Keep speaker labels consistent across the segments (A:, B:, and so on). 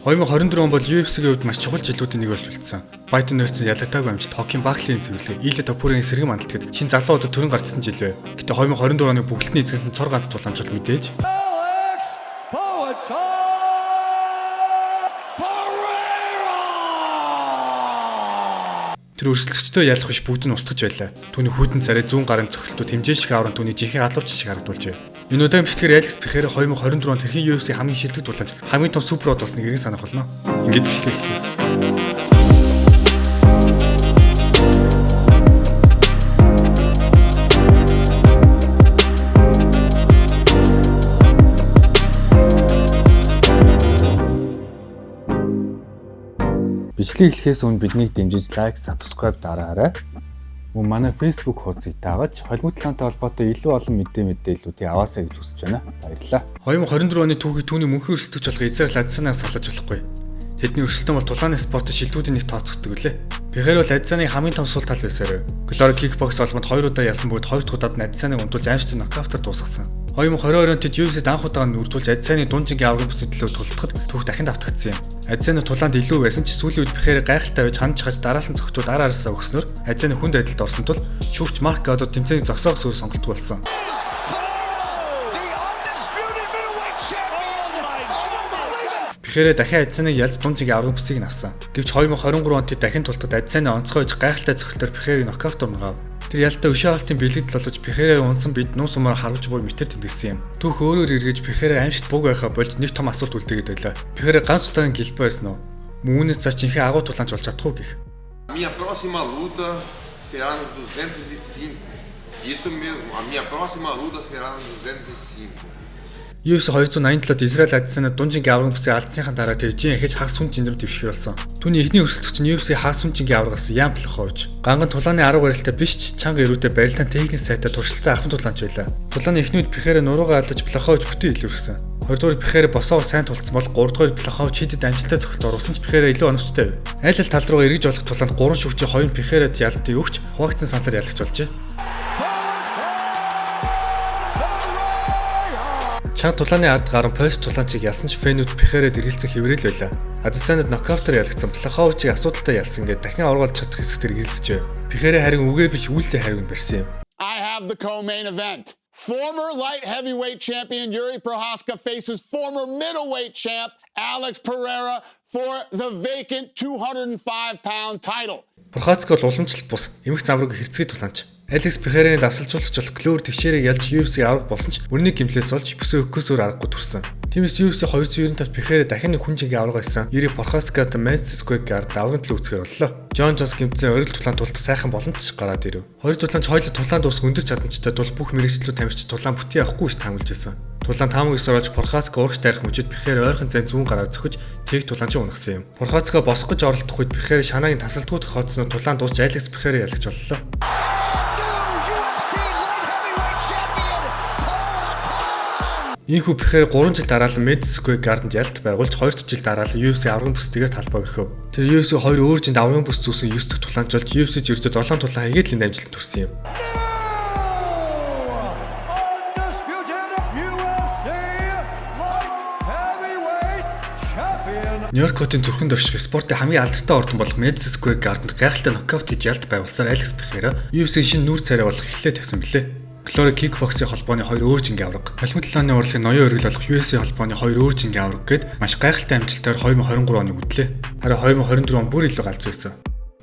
A: 2024 он бол UFC-ийн хувьд маш чухал жилүүдийн нэг болж үлдсэн. Fight Nerds ялагдаагүй амжилт хоккийн баглын зөвлөгөө Илэ Топурын сэргэн мандалтад шинэ залуучууд төрөн гарчсан жил байв. Гэтэ 2024 оны бүгдний эзэлсэн цор ганц тулаамжууд мэдээж тэр өрсөлдөгчдөө ялах биш бүгд нь устгаж байлаа. Түүний хүйтэн царай 100 гарын цохилтууд хэмжээ шиг авран түүний жинхэнэ алуурч шиг харагдуулжээ. Энэ удаагийн бичлэгээр Алекс Пехейра 2024 онд хэрхэн UFC хамгийн шилдэг тулаанч хамгийн том супер од болсныг иргэн санах болно. Ингээд бичлэг эхлэе. Бичлэг эхлэхээс өмнө биднийг дэмжиж лайк, subscribe дараарай. Мөн манай Facebook хуудсыг дагаж холбогдлонтой холбоотой илүү олон мэдээллүүдийг аваасаа гэж хүсэж байна. Баярлалаа. 2024 оны түүхийг түүний мөнхийн өрсөлдөгч болох Израиль Адесанаас салгаж болохгүй. Тэдний өрсөлдөөн бол тулааны спортын шилдэгүүдийн нэг тооцогддог үлээ. Пехейра бол Адесаны хамгийн том сул тал байсаар. Glory Kickbox холбоонд 2 удаа ясан бүгд 2 дахь удаад Адесаныг унтуулж аимшигт нокаутаар дуусгасан. 2022 онд тэд UFC-д анх удаа нүрдүүлж Адесаны дунжингийн аврагын бүсэд төлөө тултахад түүх дахин давтагдсан юм. Адесаны тулаанд илүү байсан ч сүүлийн үед Пехейра гайхалтай байж хандж хаж дараалсан цогтууд араасаа өгснөөр Адесаны хүнд байдалд орсон тул шүүгч Марк Гадо тэмцээний зогсоох суурь сонголтгүй болсон. Пехейра дахин Адесаныг ялж дунжингийн аврагын бүсийг авсан. Гэвч 2023 онд тэд дахин тултад Адесаны онцгойж гайхалтай цогтоор Пехейрийг нокаутаар унгаав. Тэр ялтаа өшөө алтын бэлэгдэл болж Пехейраа унсан бид нуус умаар харвж буй мэтэр тэмдэглэсэн юм. Түүх өөрөөр эргэж Пехейра аимшигт буг байхаа болж нэг том асуулт үлдээгээд байлаа. Пехейра ганц удаагийн гэлбэ байсан уу? Мөн үүнээс цааш жинхэнэ агуу тулаанч болж чадахгүй гэх.
B: Minha próxima luta será nos 205. Isso mesmo, a minha próxima luta será nos 205.
A: UFC 287-д Израиль Адесанад дунжингийн аврагын бүсийг алдсныхаа дараа тэр жин эхэж хагас сүм жинрүү дэвшгэр болсон. Түүний эхний өрсөлдөгч нь UFC хагас сүм жингийн аврагаас Ян Блахович. Ганган тулааны 10 гаралтай биш ч чанга эрүүтэй барилдаан техник сайтай туршилттай ахын тулаанч байлаа. Тулааны эхний үед Пехейра нуруугаа алдаж Блахович бүтэн илүүрсэн. 20 дугаар Пехейра босоогоор сайн тулцсан бол 3 дугаар Блахович хидэд амжилттай цогт оруулсан ч Пехейра илүү оновчтой байв. Айл тал руугаа эргэж болох тулаанд 3 шүгчийн 2 Пехейрад ялтыг өгч хуваагдсан саналаар ялагч болжээ. Чанга тулааны ард гарan пост тулаанчийг ялсан ч фэнүүд Пехейрад эргэлзэн хэврээл байлаа. Адесанад нокаутаар ялагдсан Блаховичийг асуудалтай ялсан гээд дахин оргуулж чадах хэсэгтэр эргэлзэжээ. Пехейра харин үгээр биш үйлдэл хайрыг барьсан юм.
C: I have the co-main event. Former light heavyweight champion Yuri Prochazka faces former middleweight champ Alex Pereira for the vacant 205-pound title.
A: Prochazka бол уламжлалт бус эмх замраг хэрцгий тулаанч. Алекс Пехейрийн дасалжуулагч болох Glory тэгшээрийг ялж UFC аврах болсон ч мөрний гимлээс олж бүсээ өгөхөөс өөр аргагүй төрсөн. Тиймээс UFC 295 Пехейра дахин нэг хүн жингийн авраг байсан. Yuri Prochazka-д Madison Square Garden давган төлөв үзэхээр боллоо. John Jones гимтсэн орил тулаан тулдах сайхан боломж гараад ирэв. Хоёр тулаанч хоёулаа тулаан дуусах өндөр чадамжтай тул бүх мэрэгчлүүд тамирч тулаан бүтэн авахгүй ш таамаглаж байсан. Тулаан таамагс орж Prochazka урагш дайрах мөчөд Пехейра ойрхон зай 100 гараар зөхөж тэг тулаанч унагсан юм. Prochazka босох гэж оролдох үед Пехейра шанаагийн тасалдгууд хоцсон тулаан дуусч Алекс Пехейра ялагч боллоо. Ийхүү Пехейра 3 жил дараалан Madison Square Garden-д ялт байгуулж 2 жил дараалан UFC аврагын бүстэйгээр талбай өрхөв. Тэр UFC 2 өөр жинд аврагын бүс зүүсэн 9 дахь тулаанч болж UFC-д ердөө 7 тулаан хийгээдлийн амжилт төрсөн юм. Нью-Йорк хотын зүрхэнд орших спортын хамгийн алдартай ордон болох Madison Square Garden-д гайхалтай нокаут хийж ялт байгуулсаар Алекс Пехейра UFC-ийн шинэ нүүр царай болох эхлээ тавьсан билээ. Glory Kickbox-ийн холбооны 2 өөр жингийн авраг, холимтлооны урлагийн ноён өргөл болох UFC холбооны 2 өөр жингийн авраг гээд маш гайхалтай амжилтаар 2023 оныг үдлээ. Харин 2024 он бүр илүү галз байсан.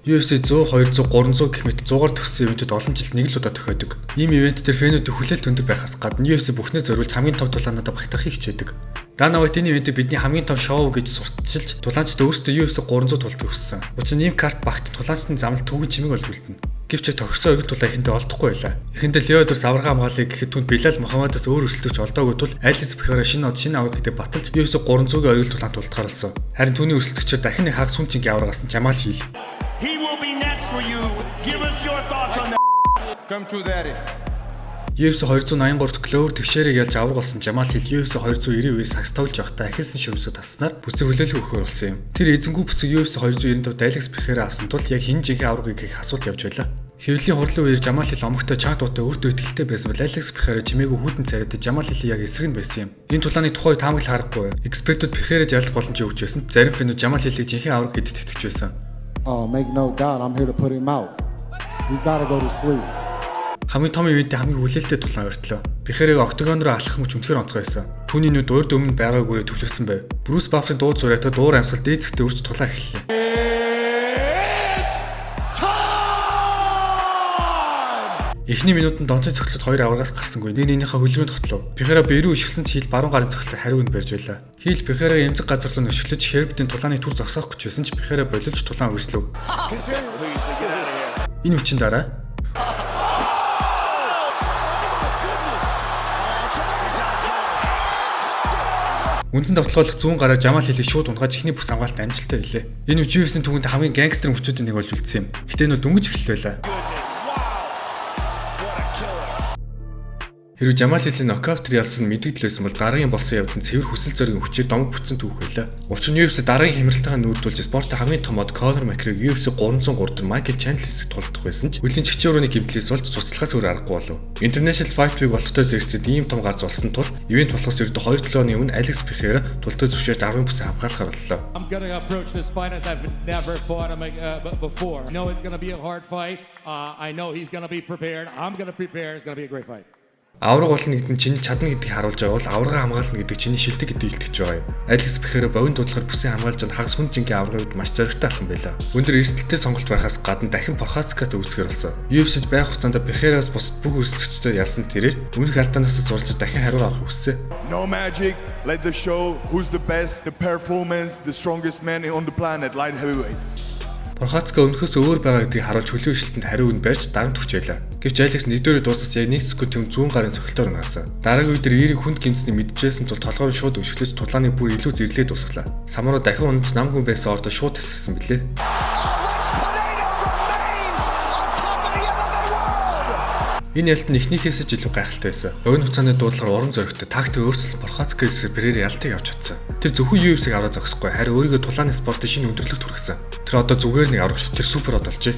A: UFC 100, 200, 300 гэх мэт 100-аар төгссөн ивэнтэд олон жилд нэг л удаа тохиодог. Ийм ивэнт төр фэнүүд хүлээлт өндөр байхаас гадна UFC бүхнээ зориулж хамгийн том тулаануудаа багтаахыг хичээдэг. Dana White энэ ивэнтэд бидний хамгийн том шоу гэж сурталчилж тулаанчид өөрсдөө UFC 300 тултыг өссөн. Учир нь ийм карт багт тулаанчдын замд түүхэн чимэг болж үлдэнэ. Гэвч тохирсон оргил тулаа ихэндээ олдохгүй байлаа. Эхэндээ Леодор аврагын хамгааллыг гэхэд түнд Билал Мухаммадаас өөр өрсөлдөгч олдоогүй тул Алекс Пехейра шинэ авраг гэдэг баталж UFC 300-ийн оргил тулаанд тултахаар болсон. Харин түүний өрсөлдөгчөд дахин нэг хагас хүн жингийн аврагаас нь Жамал хийл.
D: He will be next for you. Give us your thoughts on that.
B: Come to daddy.
A: UFC 283 дахь Glover тэгшээрийг ялж авраг болсон Жамал Хилл UFC 292-ээр сагс тоглож явахдаа ахилсан ширмсөд таснаар бүсээ хүлээлт өгөхөр болсон юм. Тэр эзэнгүү бүсийг UFC 295-д Алекс Пихера авсан тул яг хин жинхэнэ аврагыг хийх асуулт явж байлаа. Хэвлэлийн хурлын үеэр Жамал Хилл омогтой чанга дуутай өртөө итгэлтэй байсан бол Алекс Пихера чимээгүй хүйтэн царайд Жамал Хиллийг яг эсрэг нь байсан юм. Энэ тулааны тухай таамаглах харахгүй. Экспертүүд Пихерэж ялах боломжийг өгч байсан. Зарим фэнүүд Жамал Хиллийг жинхэнэ авраг гэдэгт итгэж байсан.
D: Oh, make no doubt, I'm here to put him out. We gotta go to sleep.
A: Хамгийн том ивэнтээ хамгийн хүлээлттэй тулаан өртлөө. Пихерийг октогон руу алхах мөч үнэхээр онцгой байсан. Түүний нүд урд өмнө байгаагүй төвлөрсөн байв. Брюс Бафферын дуу зураатаа дуур амьсгал дээд зэгтээ үрж тулаа эхэллээ. Эхний минутанд донцой цогцлоод хоёр аврагаас гарсангүй. Нэгнийхээ хөлрөнд тоглов. Пихера бэрүү ишгсэн ч Хилл баруун гарын цогцлоор хариуг нь барьж байлаа. Хилл Пихераа эмзэг газар руу нөшөглөж Хербдийн тулааны түр зогсоох гэж байсан ч Пихера боловч тулаан өрслөв. Энэ үчин дараа үндсэн давталгаалах зүүн гараа Жамал Хиллийг шууд унгааж ихний бүс хамгаалалт амжилттай хэлээ. Энэ үе UFC-ийн түүхэнд хамгийн гангстер мөчүүдийн нэг болж үлдсэн юм. Гэтэ нөө дөнгөж эхэллээ байлаа. Хэрвээ Жамал Хиллийн нокаутер ялсан мэдэгдэл байсан бол дараагийн болсон явдлын цэвэр хүсэл зоригийн хүчээр домог бүтсэн түүх байлаа. Учир нь UFC дараагийн хямралтайгаа нүүрдүүлж спортын хамгийн том мод Conor McGregor UFC 303 дээр Michael Chandler хэсэг тулдах байсан ч үлийн чигчээ өрөөний гэмтлээс болж цуцлахаас өөр аргагүй болов. International Fight Week болохтой зэрэгцээд ийм том гар зулсан тул ивент болохоос ердөө 2-7 өдрийн өмнө Alex Pihera тултай зөвшөөрж 10 бүсээ хамгаалахаар боллоо.
E: I'm going to approach this fight as I've never fought him before. I know it's going to be a hard fight. I know he's going to be prepared. I'm going to prepare. It's going to be a great fight.
A: Авраг болно гэдэг нь чиний чадна гэдгийг харуулж байгаа бол аврагаа хамгаална гэдэг чиний шилдэг гэдгийг илтгэж байгаа юм. Алекс Пихера богино дуудлагаар бүсээ хамгаалж байгаа хагас хүн жинхэнэ аврагын үед маш зоригтой алхам байлаа. Өндөр эрсдэлтэй сонголт байхаас гадна дахин Прохацкат үүсгэр болсон. UFC-д байх хугацаанд Пихераас бусад бүх өрсөлдөгчдөө ялсан тэрээр өмнөх алдаанаас зурж дахин хариу авах хүссэн.
F: No magic, let the show who's the best, the performance, the strongest man on the planet, light heavyweight.
A: Прохацка өмнөхөөс өөр байгаа гэдгийг харуулж хөлөө ишлэлтэнд хариу өгн барьж дарамт өгч байлаа. Гэвч Алекс нэгдүгээр дуусаас яг 1 секунд төм зүүн гарын цохилтоор унаасан. Дараагийн үед эрийг хүнд гэмцнийг мэдчихсэн тул толгойн шууд өшөглөж тулааны бүр илүү зэрлээ дуусглаа. Самураа дахин унаж намгүй байсан ордо шууд тассан билээ. Энэ ялт нь эхнийхээс ч илүү гайхалтай байсан. Ойн хугацааны дуудлагаар уран зоригтой тактик өөрчлөсөн Прохацкээс Перейра ялтыг авч чадсан. Тэр зөвхөн UFC-г аваад зогсохгүй харин өөрийгөө тулааны спортын шинэ өндөрлөгт хүргэсэн. Тэр одоо зүгээр нэг аврагч тэр супер од болжээ.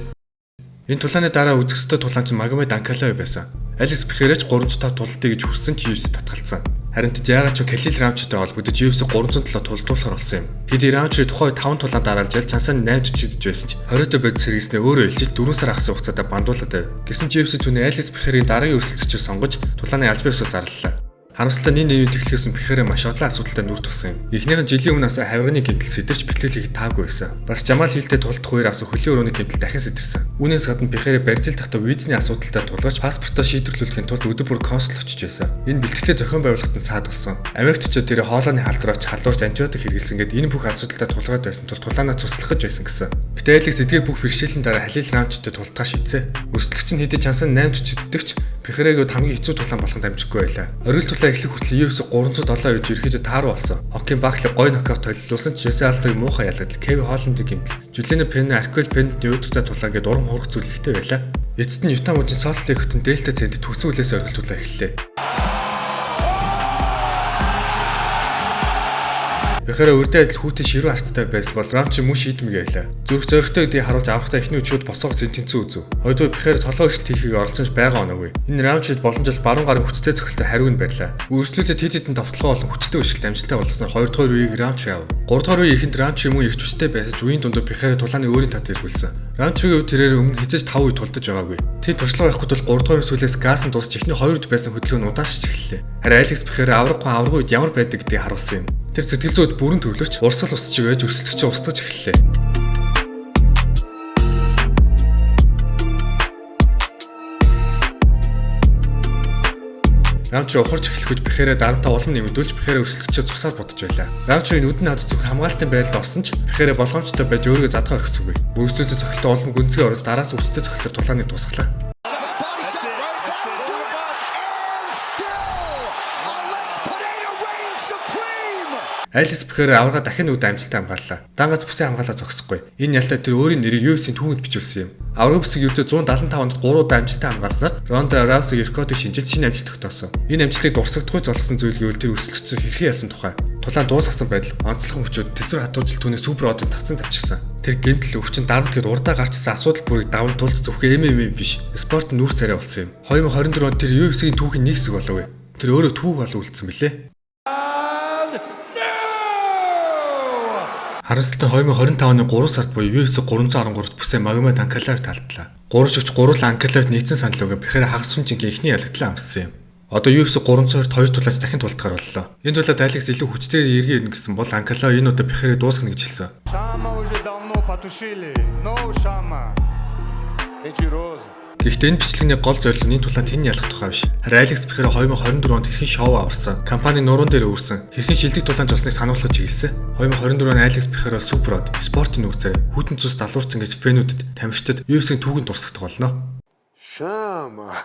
A: Энэ тулааны дараа үзэсгэлэнтэй тулаанч Магомед Анкалав байсан. Алекс Пихерач 305 тулалтыг гэж хүссэн ч UFC татгалцсан. Харин тэд яагаад ч Калил Рамчтай холбогдож UFC 307 тулдуулахар болсон юм. Хэдий Рамчрын тухай 5 тулаан дараалж ял цансаа 8 төвчдөж байсан ч 20-т бод сэргийснээ өөрөө илжиж 4 сар ахсан хугацаанд бандуулаад байв. Гэсэн ч UFC түүний Алекс Пихерийн дараагийн өрсөлдөгчөөр сонгож тулааны албан ёсоор зарлалаа. Харамсалтай энэ нэвийн тэглэхээс Пихера маш олон асуудалтай нүр тулсан юм. Эхнийхэн жилийн өмнө авсан хавирганы гэмтэл сэтэрч битлэлийг таагүй байсан. Бас Жамал Хиллтэй тулдах үеэр авсан хөлийн өрөөний гэмтэл дахин сэтэрсэн. Үүнээс гадна Пихера барьцаал тахта визний асуудалтай тулгарч паспортоо шийдвэрлүүлэхийн тулд өдөр бүр консул очиж байсан. Энэ бэлтгэлээ зохион байгуулахад нь саад болсон. Америкчууд тэр хоолойны халдвараач халуурч антибиотик хэрэглэсэн гэд энэ бүх асуудалтай тулгараад байсан тул тулаанаа цуслах гэж байсан гэсэн. Гэтэ Алекс эдгээр бүх бэрхшээлийн дараа Халил Рамчтай тултгаа шийдсэн. Өрсөлдөгч нь хэдий чансан 8 төвчдөгч Пихерагийн хамгийн хэцүү тулаан болох дамжиггүй байлаа. Оргил тулаан эхлэх хүртэл UFC 307 үед ерөөхдөө тааруу болсон. Хокин Бахли гой нокаут толилуулсан ч Жесси Алдыг муухай ялгадал Кеви Холландыг гэмтэл. Жулиана Пен Арквел Пендний өдөртэй тулаан гээд урам хуурах зүйл ихтэй байлаа. Эцэст нь Юта мужийн Солт Лейк хотын Дельта центрт төсөө үлээс оргил тулаан эхэллээ. Пихера үрдээ адил хүүтэн ширүү харцтай байсан бол Рамч мөн шийдэмэг байлаа. Зүрх зоригтой гэдгийг харуулж аврахтаа эхний өчүүд босоог тэнцүү үзв. Хоёрдугаар Пихера толгой өшөлт хийхийг оролцсон ч байгаа оноогүй. Энэ Рамчид боломжтой баруун гарын хүчтэй цохилтоор хариуг нь барьлаа. Үрслүүдэд хэд хэдэн товтлогоо болон хүчтэй өшөлт амжилттай болсноор хоёрдугаар үеийг Рамч яв. Гуравдугаар үеийн эхэнд Рамч мөн эрч хүчтэй байсан ч үеийн дундуур Пихера тулааны өөрийн тат эргүүлсэн. Рамчгийн үед тэрээр өмнө хизээж 5 үе тулдаж байгаагүй. Тэд туршлага байхгүй тул 3 дугаар сүүлээс газ нь дуусч эхний 2 үед байсан хөдөлгөөн удаашч эхэллээ. Харин Алекс Пихера аврагын үед ямар байдаг гэдгийг харуулсан юм. Тэр сэтгэл зүйд бүрэн төвлөрч урсгал усчиг байж өрсөлдөгч устгаж эхэллээ. Рамч ухарч эхлэх үед Пихера дарамтаа улам нэмэгдүүлж Пихера өрсөлдөгчөд цусаар будаж байлаа. Рамчийн нүдний хад зүг хамгаалтын байдалд орсон ч Пихера болгоомжтой байж өөрийгөө задгаа орхисгүй. Өрсөлдөгчөд цохилтоо улам гүнзгий орж дараас үстэй цохилтоор тулааныг дуусгалаа. Алекс Перейра аварга дахин нүд амжилттай хамгааллаа. Дангаас бүсээ хамгаалаа зогсохгүй. Энэ ялтаа тэр өөрийн нэрийг UFC-ийн түүхэнд бичүүлсэн юм. Аварга бүсийг ердөө 175 онд 3 удаа амжилттай хамгаалснаар Ronda Rousey рекордыг шинжиж шинэ амжилт тогтоосон. Энэ амжилтыг дурсагдахгүй золгосон зүйл гэвэл тэр өрсөлдсөн хэрхэн ялсан тухай. Тулаан дуусгасан байдал, онцлог хүчүүд тэсвэр хатуужил түүний супер одод тавцан тавьчихсан. Тэр гэмтэл өвчин дарамтлахад урдаа гарчсан асуудал бүрийг даван тулж зөвхөн MMA биш, спорт нүүр царай болсон юм. 2024 онд тэр UFC-ийн түүхийн нэг хэсэг болов. Тэр өөрөө түүх болов үлдсэн билээ. Харамсалтай 2025 оны 3 сард буюу UFC 313-т бүсээ Магомед Анкалавыг талдлаа. 3 шигч 3 Анкалавд нэгдсэн санал өгөн Перейра хагас сүнжингийн эхний ялагдлаа амссан юм. Одоо UFC 302-т 2 тулаач дахин тулдгаар боллоо. Энэ тулаад Алекс илүү хүчтэйгээр эргэн ирнэ гэсэн бол Анкалав энэ удаа Перейрыг дуусгана гэж хэлсэн. Гэхдээ энэ бичлэгний гол зорилго энэ тулаанд хэн ялах тухай биш. Харин Алекс Перейра 2024 онд хэрхэн шоу аварсан, компани нуруунд дээр өөрсөн, хэрхэн шилдэг тулаанд жосныг сануулгаж чиглэсэн. 2024 оны Алекс Перейра Супер Од спортын нүүр царай хүйтэн цус далуурсан гэж фэнүүдэд, тамирчдад UFC-ийн түүхэнд дурсагдах болно.
B: Chama!